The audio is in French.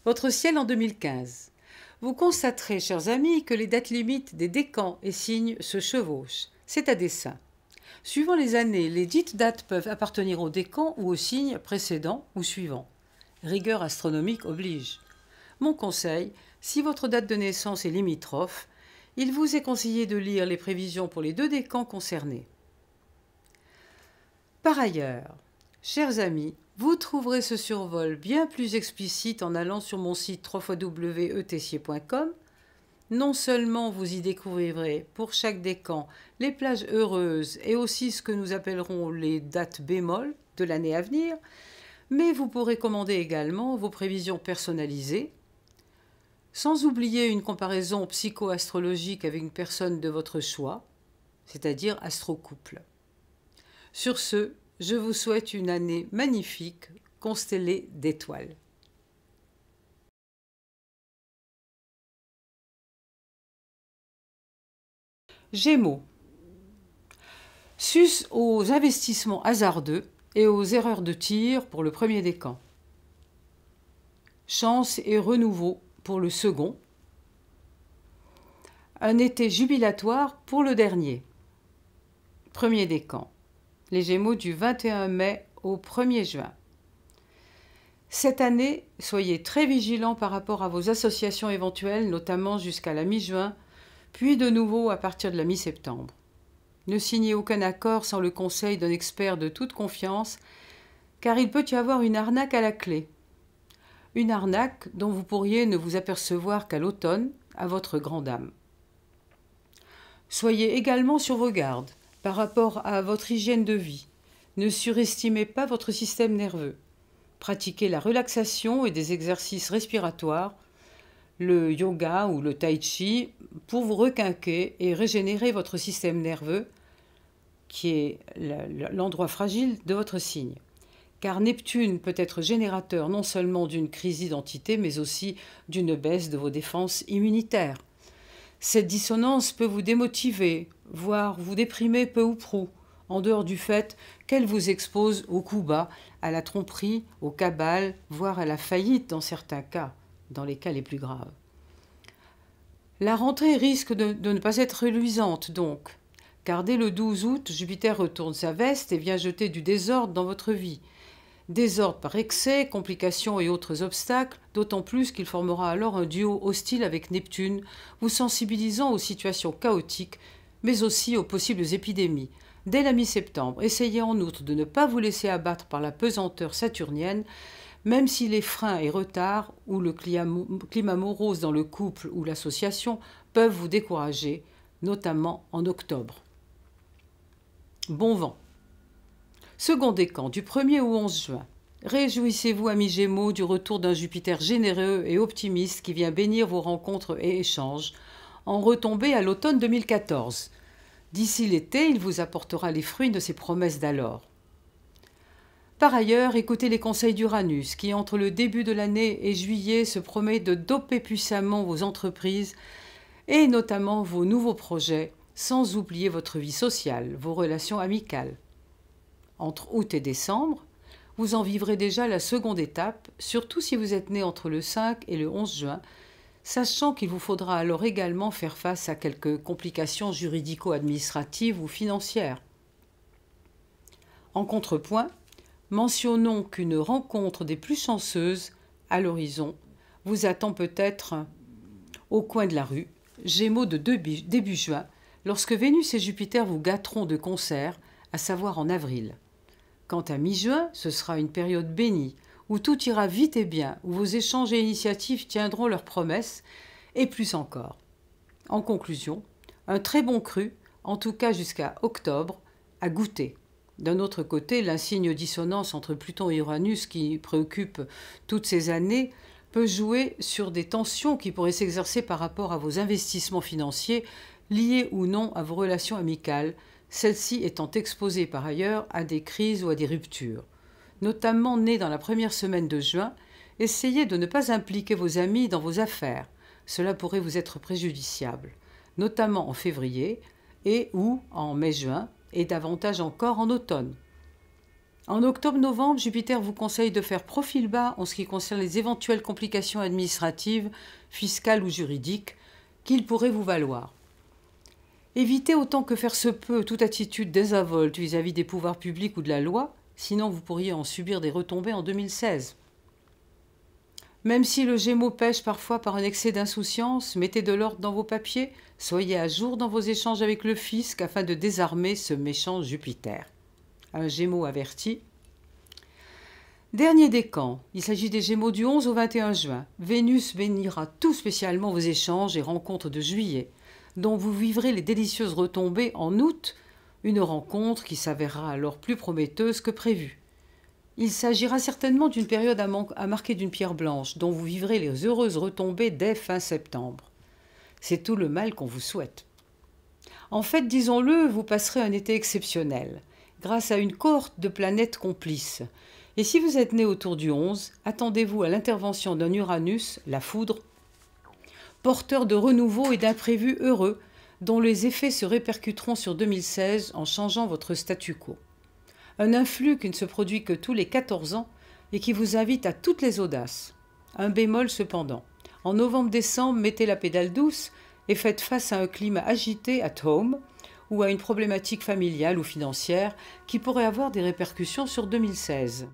Votre ciel en 2015. Vous constaterez, chers amis, que les dates limites des décans et signes se chevauchent. C'est à dessein. Suivant les années, les dites dates peuvent appartenir au décan ou au signe précédent ou suivant. Rigueur astronomique oblige. Mon conseil, si votre date de naissance est limitrophe, il vous est conseillé de lire les prévisions pour les deux décans concernés. Par ailleurs, chers amis, vous trouverez ce survol bien plus explicite en allant sur mon site www.etessier.com. Non seulement vous y découvrirez pour chaque décan les plages heureuses et aussi ce que nous appellerons les dates bémol de l'année à venir, mais vous pourrez commander également vos prévisions personnalisées, sans oublier une comparaison psycho-astrologique avec une personne de votre choix, c'est-à-dire astro-couple. Sur ce, je vous souhaite une année magnifique, constellée d'étoiles. Gémeaux. Sus aux investissements hasardeux et aux erreurs de tir pour le premier décan. Chance et renouveau pour le second. Un été jubilatoire pour le dernier. Premier décan. Les Gémeaux du 21 mai au 1er juin. Cette année, soyez très vigilants par rapport à vos associations éventuelles, notamment jusqu'à la mi-juin, puis de nouveau à partir de la mi-septembre. Ne signez aucun accord sans le conseil d'un expert de toute confiance, car il peut y avoir une arnaque à la clé. Une arnaque dont vous pourriez ne vous apercevoir qu'à l'automne, à votre grande âme. Soyez également sur vos gardes par rapport à votre hygiène de vie. Ne surestimez pas votre système nerveux. Pratiquez la relaxation et des exercices respiratoires, le yoga ou le tai chi pour vous requinquer et régénérer votre système nerveux, qui est l'endroit fragile de votre signe. Car Neptune peut être générateur non seulement d'une crise d'identité, mais aussi d'une baisse de vos défenses immunitaires. Cette dissonance peut vous démotiver, voire vous déprimer peu ou prou, en dehors du fait qu'elle vous expose au coup bas, à la tromperie, au cabale, voire à la faillite dans certains cas, dans les cas les plus graves. La rentrée risque de ne pas être reluisante donc, car dès le 12 août, Jupiter retourne sa veste et vient jeter du désordre dans votre vie. Désordre par excès, complications et autres obstacles, d'autant plus qu'il formera alors un duo hostile avec Neptune, vous sensibilisant aux situations chaotiques, mais aussi aux possibles épidémies. Dès la mi-septembre, essayez en outre de ne pas vous laisser abattre par la pesanteur saturnienne, même si les freins et retards ou le climat morose dans le couple ou l'association peuvent vous décourager, notamment en octobre. Bon vent. Second décan, du 1er au 11 juin. Réjouissez-vous, amis Gémeaux, du retour d'un Jupiter généreux et optimiste qui vient bénir vos rencontres et échanges, en retombée à l'automne 2014. D'ici l'été, il vous apportera les fruits de ses promesses d'alors. Par ailleurs, écoutez les conseils d'Uranus, qui entre le début de l'année et juillet se promet de doper puissamment vos entreprises et notamment vos nouveaux projets, sans oublier votre vie sociale, vos relations amicales. Entre août et décembre, vous en vivrez déjà la seconde étape, surtout si vous êtes né entre le 5 et le 11 juin, sachant qu'il vous faudra alors également faire face à quelques complications juridico-administratives ou financières. En contrepoint, mentionnons qu'une rencontre des plus chanceuses, à l'horizon, vous attend peut-être au coin de la rue, Gémeaux de début juin, lorsque Vénus et Jupiter vous gâteront de concert, à savoir en avril. Quant à mi-juin, ce sera une période bénie, où tout ira vite et bien, où vos échanges et initiatives tiendront leurs promesses, et plus encore. En conclusion, un très bon cru, en tout cas jusqu'à octobre, à goûter. D'un autre côté, l'insigne dissonance entre Pluton et Uranus qui préoccupe toutes ces années peut jouer sur des tensions qui pourraient s'exercer par rapport à vos investissements financiers liés ou non à vos relations amicales, celles-ci étant exposées par ailleurs à des crises ou à des ruptures. Notamment nées dans la première semaine de juin, essayez de ne pas impliquer vos amis dans vos affaires. Cela pourrait vous être préjudiciable, notamment en février et ou en mai-juin, et davantage encore en automne. En octobre-novembre, Jupiter vous conseille de faire profil bas en ce qui concerne les éventuelles complications administratives, fiscales ou juridiques qu'il pourrait vous valoir. Évitez autant que faire se peut toute attitude désinvolte vis-à-vis des pouvoirs publics ou de la loi, sinon vous pourriez en subir des retombées en 2016. Même si le Gémeaux pêche parfois par un excès d'insouciance, mettez de l'ordre dans vos papiers, soyez à jour dans vos échanges avec le fisc afin de désarmer ce méchant Jupiter. Un Gémeaux averti. Dernier décan, il s'agit des Gémeaux du 11 au 21 juin. Vénus bénira tout spécialement vos échanges et rencontres de juillet, dont vous vivrez les délicieuses retombées en août, une rencontre qui s'avérera alors plus prometteuse que prévu. Il s'agira certainement d'une période à marquer d'une pierre blanche, dont vous vivrez les heureuses retombées dès fin septembre. C'est tout le mal qu'on vous souhaite. En fait, disons-le, vous passerez un été exceptionnel, grâce à une cohorte de planètes complices. Et si vous êtes né autour du 11, attendez-vous à l'intervention d'un Uranus, la foudre, porteur de renouveau et d'imprévus heureux, dont les effets se répercuteront sur 2016 en changeant votre statu quo. Un influx qui ne se produit que tous les 14 ans et qui vous invite à toutes les audaces. Un bémol cependant. En novembre-décembre, mettez la pédale douce et faites face à un climat agité at home ou à une problématique familiale ou financière qui pourrait avoir des répercussions sur 2016.